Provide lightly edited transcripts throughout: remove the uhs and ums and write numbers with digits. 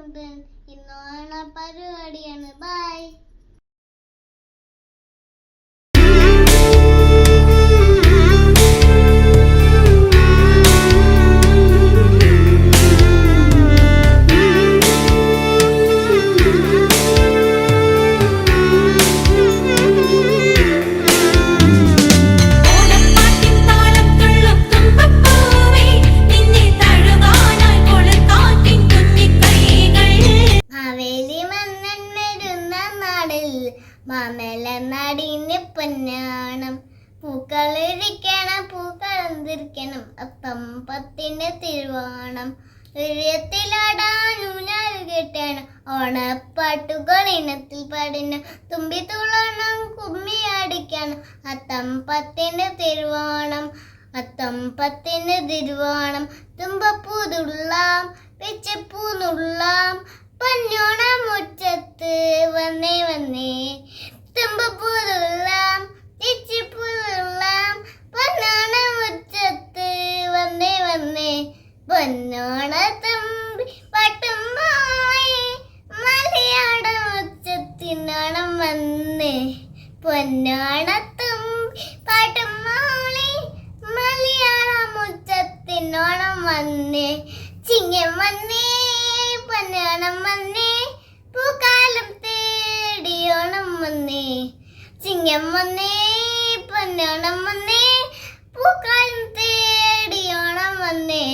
മുതൽ ഇന്നോണ പരിപാടിയാണ്. ബൈ. മാമലനാടിന് പൊന്നാണം പൂക്കളിരിക്കണം പൂക്കളന്തിരിക്കണം അത്തം പത്തിന് തിരുവോണം ഉയരത്തിലാടാനൂനാൽ കെട്ടണം ഓണപ്പാട്ടുകൾ ഇനത്തിൽ പാടണം തുമ്പി തുള്ളണം കുമ്മി അടിക്കണം അത്തം പത്തിന് തിരുവോണം അത്തം പത്തിന് തിരുവോണം തുമ്പപ്പൂതുള്ളാം വെച്ചപ്പൂന്നുള്ളാം പൊന്നോണ മുറ്റത്ത് വന്നേ വന്നേ തുമ്പപ്പൂതുള്ളാം തെച്ചിപ്പൂതുള്ളാം പൊന്നോണ മുറ്റത്ത് വന്നേ വന്നേ പൊന്നോണ തുമ്പി പാട്ടും മായി മലയാള മുറ്റത്തിനോണം വന്നേ പൊന്നോണ തുമ്പി പാട്ടും മായി മലയാള മുറ്റത്തിനോണം വന്നേ ചിങ്ങം വന്നേ പൊന്നോണം വന്നേ പൂക്കാലം തേടിയോണം വന്നേ ചിങ്ങം വന്നേ പൊന്നോണം വന്നേ പൂക്കാലം തേടിയോണം വന്നേ.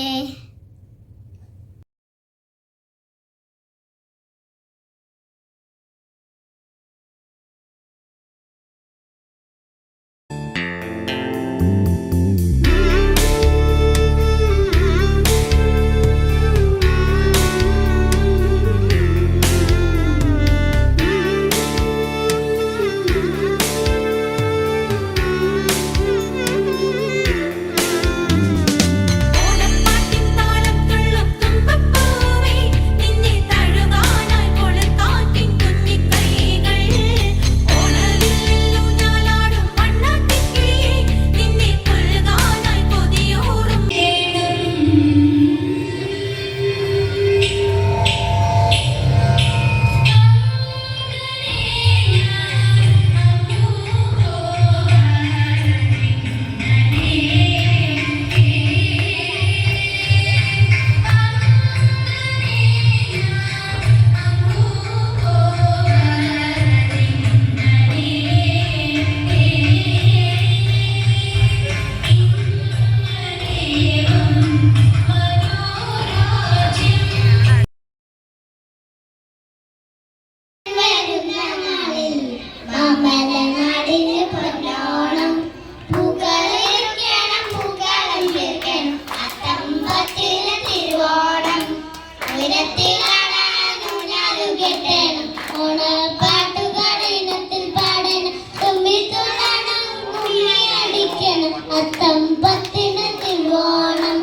അത്തം പത്തിന് തിരുവോണം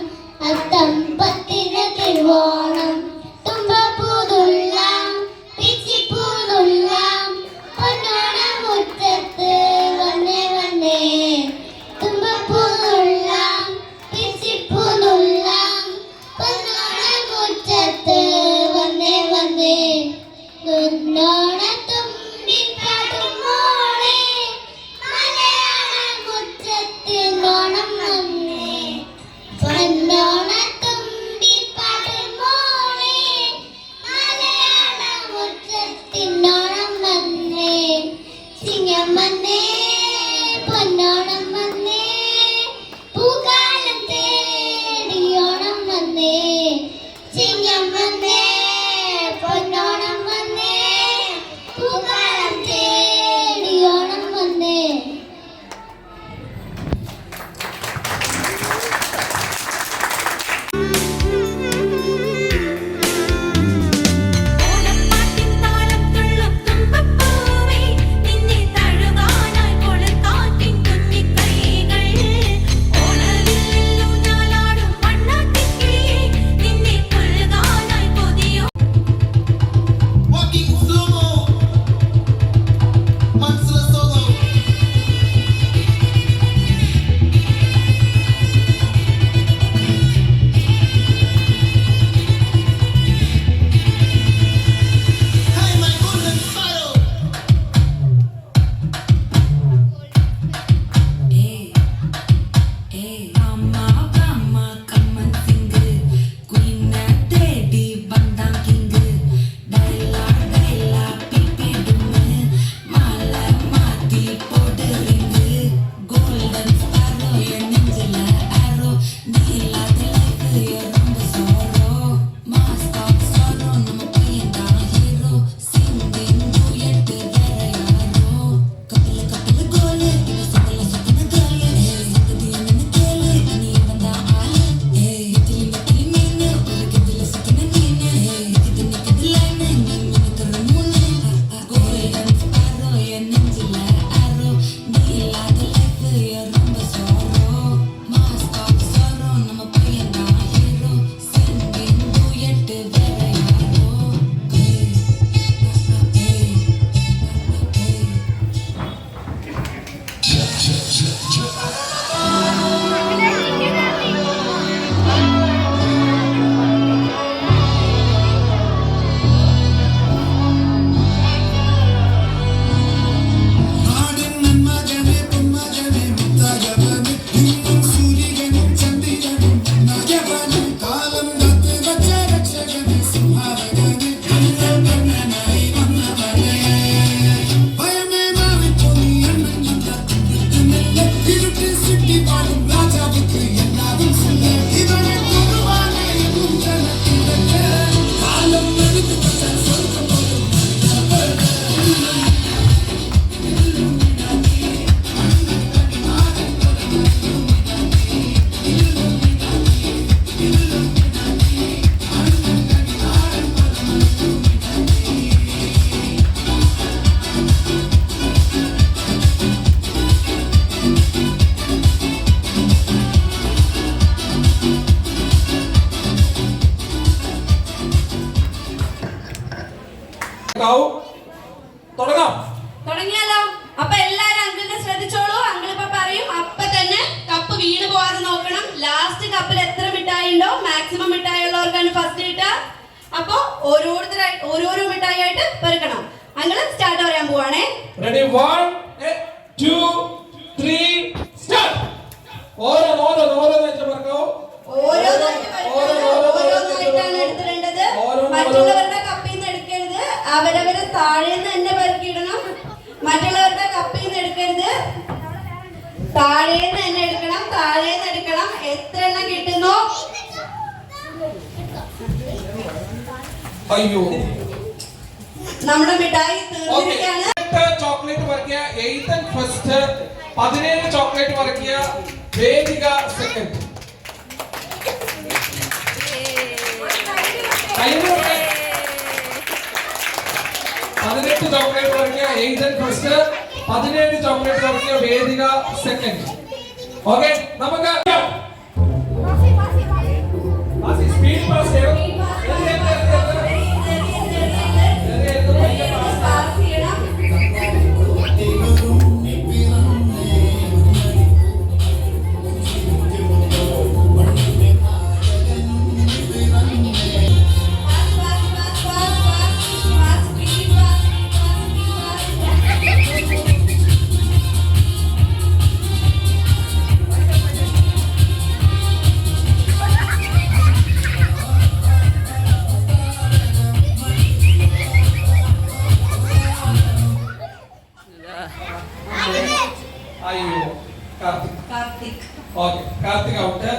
അത്തം പത്തിന് തിരുവോണം തുമ്പപ്പൂതുള്ളാം പിച്ചിപ്പൂതുള്ളാം പൊന്നോണ മുറ്റത്ത് വന്നേ വന്നേ തുമ്പപ്പൂതുള്ളാം പിച്ചിപ്പൂതുള്ളാം പൊന്നോണ മുറ്റത്ത് വന്നേ വന്നേ പൊന്നോണ വന്നേ പൊന്നോണം വന്നേ പൂക്കാലം തേടിയോണം വന്നേ ചിങ്ങം വന്നേ പൊന്നോണം വന്നേ പൂക്കാലം തേടിയോണം വന്നേ. നിന്നെ തഴുകാനായി കൊളുത്താറ്റിൻ കുഞ്ഞിക്കൈ മാക്സിമം മിഠായി ഉള്ളവർക്കാണ് ഫസ്റ്റ് കിട്ടുക. അപ്പൊ ഓരോരോ മിഠായി ആയിട്ട് പെറുക്കണം. അങ്ങനെ സ്റ്റാർട്ട് പറയാൻ പോവാണേ. Ready 1 2 3 start. ഓരോന്നായിട്ട് പെറുക്കാവൂ. ഓരോന്നായിട്ടാണ് എടുത്തിടേണ്ടത്. മറ്റുള്ളവരുടെ കപ്പിൽ നിന്ന് എടുക്കരുത്. അവരവരെ താഴേന്ന് തന്നെ പെറുക്കിയിടണം. മറ്റുള്ളവരുടെ കപ്പിൽ നിന്ന് എടുക്കരുത്. താഴേന്ന് തന്നെ എടുക്കണം. താഴേന്ന് എടുക്കണം. എത്ര എണ്ണം കിട്ടുന്നോ അയ്യോ നമ്മുടെ മിഠായി തീർന്നിരിക്കുകയാണ്. ചോക്ലേറ്റ് പറിക്കുക എയ്തൻ ഫസ്റ്റ്, 17 ചോക്ലേറ്റ് പറിക്കുക വേദിക സെക്കൻഡ്. 18 ചോക്ലേറ്റ് പറിക്കുക എയ്തൻ ഫസ്റ്റ്, 17 ചോക്ലേറ്റ് പറിക്കുക വേദിക സെക്കൻഡ്. ഓക്കെ നമുക്ക് സ്പീഡ് പാസ് ചെയ്യണം. അയ്യോ കാർത്തിക്. Okay Karthik out.